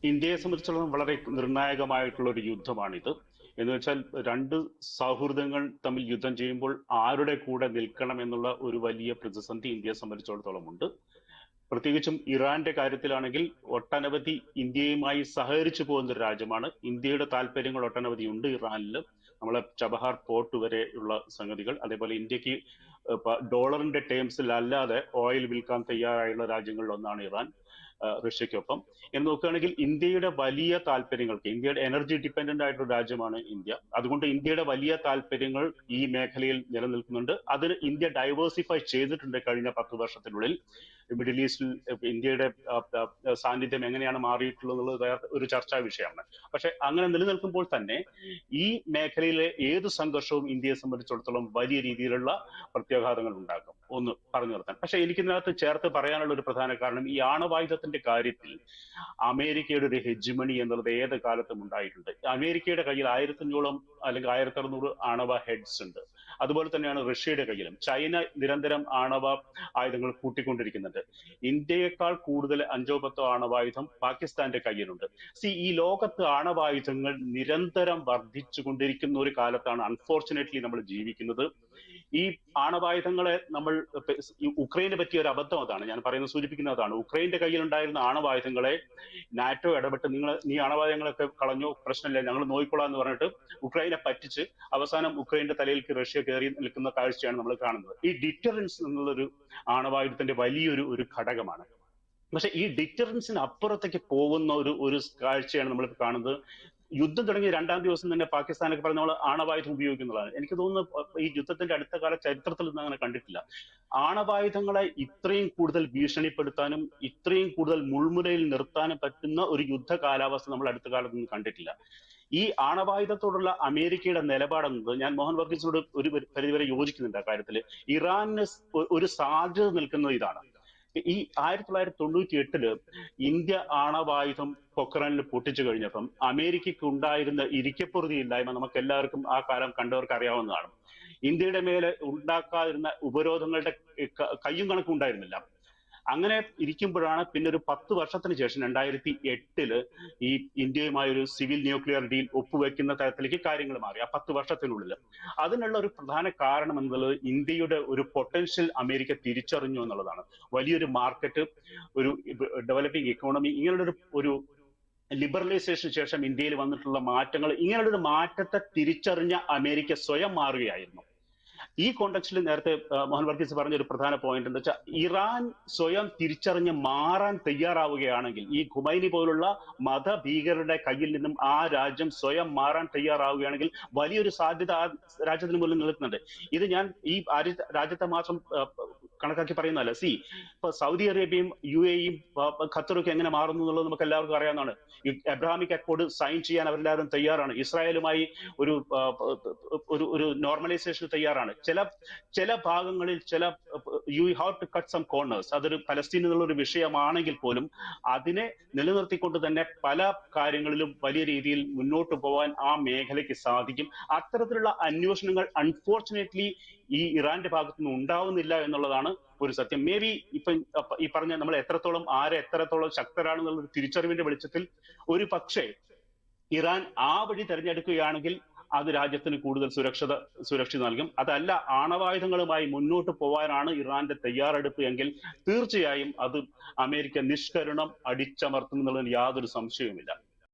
ഇന്ത്യയെ സംബന്ധിച്ചിടത്തോളം വളരെ നിർണായകമായിട്ടുള്ള ഒരു യുദ്ധമാണിത്. എന്ന് വെച്ചാൽ രണ്ട് സൗഹൃദങ്ങൾ തമ്മിൽ യുദ്ധം ചെയ്യുമ്പോൾ ആരുടെ കൂടെ നിൽക്കണം എന്നുള്ള ഒരു വലിയ പ്രതിസന്ധി ഇന്ത്യയെ സംബന്ധിച്ചിടത്തോളം ഉണ്ട്. പ്രത്യേകിച്ചും ഇറാന്റെ കാര്യത്തിലാണെങ്കിൽ ഒട്ടനവധി ഇന്ത്യയുമായി സഹകരിച്ചു പോകുന്ന ഒരു രാജ്യമാണ്. ഇന്ത്യയുടെ താല്പര്യങ്ങൾ ഒട്ടനവധി ഉണ്ട് ഇറാനിൽ. നമ്മളെ ചബഹാർ പോർട്ട് വരെയുള്ള സംഗതികൾ, അതേപോലെ ഇന്ത്യക്ക് ഡോളറിന്റെ ടേംസിൽ അല്ലാതെ ഓയിൽ വിൽക്കാൻ തയ്യാറായുള്ള രാജ്യങ്ങളിൽ ഒന്നാണ് ഇറാൻ, റഷ്യക്കൊപ്പം. എന്ന് നോക്കുകയാണെങ്കിൽ ഇന്ത്യയുടെ വലിയ താല്പര്യങ്ങൾക്ക്, ഇന്ത്യയുടെ എനർജി ഡിപ്പെൻഡന്റ് ആയിട്ടുള്ള രാജ്യമാണ് ഇന്ത്യ. അതുകൊണ്ട് ഇന്ത്യയുടെ വലിയ താല്പര്യങ്ങൾ ഈ മേഖലയിൽ നിലനിൽക്കുന്നുണ്ട്. അതിന് ഇന്ത്യ ഡൈവേഴ്സിഫൈ ചെയ്തിട്ടുണ്ട് കഴിഞ്ഞ 10 വർഷത്തിനുള്ളിൽ. മിഡിൽ ഈസ്റ്റിൽ ഇന്ത്യയുടെ സാന്നിധ്യം എങ്ങനെയാണ് മാറിയിട്ടുള്ളത് എന്നുള്ളത് ഒരു ചർച്ചാ വിഷയമാണ്. പക്ഷെ അങ്ങനെ നിലനിൽക്കുമ്പോൾ തന്നെ ഈ മേഖലയിലെ ഏത് സംഘർഷവും ഇന്ത്യയെ സംബന്ധിച്ചിടത്തോളം വലിയ രീതിയിലുള്ള പ്രത്യാഘാതങ്ങൾ ഉണ്ടാക്കും. ഒന്ന് പറഞ്ഞു നിർത്താൻ. പക്ഷെ എനിക്കിതിനകത്ത് ചേർത്ത് പറയാനുള്ള ഒരു പ്രധാന കാരണം, ഈ ആണവായുധത്തിന്റെ കാര്യത്തിൽ അമേരിക്കയുടെ ഒരു ഹെജിമണി എന്നുള്ളത് ഏത് കാലത്തും ഉണ്ടായിട്ടുണ്ട്. അമേരിക്കയുടെ കയ്യിൽ 1500 അല്ലെങ്കിൽ 1600 ആണവ ഹെഡ്സ് ഉണ്ട്. അതുപോലെ തന്നെയാണ് റഷ്യയുടെ കയ്യിലും. ചൈന നിരന്തരം ആണവ ആയുധങ്ങൾ കൂട്ടിക്കൊണ്ടിരിക്കുന്നുണ്ട്. ഇന്ത്യയെക്കാൾ കൂടുതൽ 5-10 ആണവായുധം പാകിസ്ഥാന്റെ കയ്യിലുണ്ട്. ഈ ലോകത്ത് ആണവായുധങ്ങൾ നിരന്തരം വർദ്ധിച്ചുകൊണ്ടിരിക്കുന്ന ഒരു കാലത്താണ് അൺഫോർച്ചുനേറ്റ്ലി നമ്മൾ ജീവിക്കുന്നത്. ഈ ആണവായുധങ്ങളെ നമ്മൾ, ഉക്രൈനെ പറ്റിയ ഒരു അബദ്ധം അതാണ് ഞാൻ പറയുന്നത്, സൂചിപ്പിക്കുന്നതാണ്. ഉക്രൈന്റെ കയ്യിലുണ്ടായിരുന്ന ആണവായുധങ്ങളെ നാറ്റോ ഇടപെട്ട് നീ ആണവായുധങ്ങളൊക്കെ കളഞ്ഞു, പ്രശ്നമില്ല, ഞങ്ങൾ നോക്കിക്കൊള്ളാം എന്ന് പറഞ്ഞിട്ട് ഉക്രൈനെ പറ്റിച്ച് അവസാനം ഉക്രൈന്റെ തലയിലേക്ക് റഷ്യ കയറി നിൽക്കുന്ന കാഴ്ചയാണ് നമ്മൾ കാണുന്നത്. ഈ ഡിറ്ററൻസ് എന്നുള്ളൊരു ആണവായുധത്തിന്റെ വലിയൊരു ഘടകമാണ്. പക്ഷെ ഈ ഡിറ്ററൻസിന് അപ്പുറത്തേക്ക് പോകുന്ന ഒരു കാഴ്ചയാണ് നമ്മൾ കാണുന്നത്. യുദ്ധം തുടങ്ങിയ 2-ാം ദിവസം തന്നെ പാകിസ്ഥാനൊക്കെ പറഞ്ഞ നമ്മൾ ആണവായുധം ഉപയോഗിക്കുന്നതാണ്. എനിക്ക് തോന്നുന്നു ഈ യുദ്ധത്തിന്റെ അടുത്ത കാല ചരിത്രത്തിൽ ഒന്നും അങ്ങനെ കണ്ടിട്ടില്ല. ആണവായുധങ്ങളെ ഇത്രയും കൂടുതൽ ഭീഷണിപ്പെടുത്താനും ഇത്രയും കൂടുതൽ മുൾമുനയിൽ നിർത്താനും പറ്റുന്ന ഒരു യുദ്ധ കാലാവസ്ഥ നമ്മൾ അടുത്ത കാലത്തൊന്നും കണ്ടിട്ടില്ല. ഈ ആണവായുധത്തോടുള്ള അമേരിക്കയുടെ നിലപാടെന്നത്, ഞാൻ മോഹൻ വർഗീസിനോട് ഒരു പരിധിവരെ യോജിക്കുന്നുണ്ട് ആ കാര്യത്തിൽ. ഇറാന് ഒരു സാധ്യത നിൽക്കുന്നത് ഇതാണ്. ഈ 1998 ഇന്ത്യ ആണവായുധം പൊക്രാനിൽ പൊട്ടിച്ചു കഴിഞ്ഞപ്പം അമേരിക്കയ്ക്ക് ഉണ്ടായിരുന്ന ഇരിക്കപ്പൊറുതിയില്ലായ്മ നമുക്ക് എല്ലാവർക്കും ആ കാലം കണ്ടവർക്ക് അറിയാവുന്നതാണ്. ഇന്ത്യയുടെ മേലെ ഉണ്ടാക്കാതിരുന്ന ഉപരോധങ്ങളുടെ കയ്യും കണക്കും ഉണ്ടായിരുന്നില്ല. അങ്ങനെ ഇരിക്കുമ്പോഴാണ് പിന്നെ ഒരു 10 വർഷത്തിന് ശേഷം 2008 ഈ ഇന്ത്യയുമായ ഒരു സിവിൽ ന്യൂക്ലിയർ ഡീൽ ഒപ്പുവെക്കുന്ന തരത്തിലേക്ക് കാര്യങ്ങൾ മാറി. ആ 10 വർഷത്തിനുള്ളിൽ അതിനുള്ള ഒരു പ്രധാന കാരണം എന്നുള്ളത് ഇന്ത്യയുടെ ഒരു പൊട്ടൻഷ്യൽ അമേരിക്ക തിരിച്ചറിഞ്ഞു എന്നുള്ളതാണ്. വലിയൊരു മാർക്കറ്റ്, ഒരു ഡെവലപ്പിംഗ് ഇക്കോണമി, ഇങ്ങനെയുള്ള ഒരു ലിബറലൈസേഷന് ശേഷം ഇന്ത്യയിൽ വന്നിട്ടുള്ള മാറ്റങ്ങൾ, ഇങ്ങനെയുള്ള ഒരു മാറ്റത്തെ തിരിച്ചറിഞ്ഞ അമേരിക്ക സ്വയം മാറുകയായിരുന്നു. ഈ കോണ്ടക്സ്റ്റിൽ നേരത്തെ മോഹൻ വർഗീസ് പറഞ്ഞ ഒരു പ്രധാന പോയിന്റ് എന്താ വെച്ചാൽ, ഇറാൻ സ്വയം തിരിച്ചറിഞ്ഞ് മാറാൻ തയ്യാറാവുകയാണെങ്കിൽ, ഈ ഖുമൈനി പോലുള്ള മതഭീകരരുടെ കയ്യിൽ നിന്നും ആ രാജ്യം സ്വയം മാറാൻ തയ്യാറാവുകയാണെങ്കിൽ വലിയൊരു സാധ്യത ആ രാജ്യത്തിന് മുന്നിൽ നിൽക്കുന്നുണ്ട്. ഇത് ഞാൻ ഈ രാജ്യത്തെ മാത്രം കണക്കാക്കി പറയുന്നതല്ല. ഇപ്പൊ സൗദി അറേബ്യയും UAE-യും ഖത്തറൊക്കെ എങ്ങനെ മാറുന്നു എന്നുള്ളത് നമുക്ക് എല്ലാവർക്കും അറിയാവുന്നതാണ്. ഈ എബ്രാഹിമിക് അക്കോർഡ് സൈൻ ചെയ്യാൻ അവരെല്ലാവരും തയ്യാറാണ്. ഇസ്രായേലുമായി ഒരു നോർമലൈസേഷന് തയ്യാറാണ്. ചില ഭാഗങ്ങളിൽ you have to cut some corners. അതൊരു പലസ്തീൻ എന്നുള്ള ഒരു വിഷയമാണെങ്കിൽ പോലും അതിനെ നിലനിർത്തിക്കൊണ്ട് തന്നെ പല കാര്യങ്ങളിലും വലിയ രീതിയിൽ മുന്നോട്ട് പോകാൻ ആ മേഖലയ്ക്ക് സാധിക്കും. അത്തരത്തിലുള്ള അന്വേഷണങ്ങൾ അൺഫോർച്ചുനേറ്റ്ലി ഈ ഇറാന്റെ ഭാഗത്തുനിന്ന് ഉണ്ടാവുന്നില്ല എന്നുള്ളതാണ് ഒരു സത്യം. മേ ബി ഈ പറഞ്ഞ നമ്മൾ എത്രത്തോളം ശക്തരാണെന്നുള്ള ഒരു തിരിച്ചറിവിന്റെ വെളിച്ചത്തിൽ ഒരു പക്ഷേ ഇറാൻ ആ വഴി തെരഞ്ഞെടുക്കുകയാണെങ്കിൽ അത് രാജ്യത്തിന് കൂടുതൽ സുരക്ഷ നൽകും. അതല്ല, ആണവായുധങ്ങളുമായി മുന്നോട്ട് പോകാനാണ് ഇറാന്റെ തയ്യാറെടുപ്പ് എങ്കിൽ തീർച്ചയായും അത് അമേരിക്ക നിഷ്കരുണം അടിച്ചമർത്തും എന്നുള്ളതിന് യാതൊരു സംശയവുമില്ല.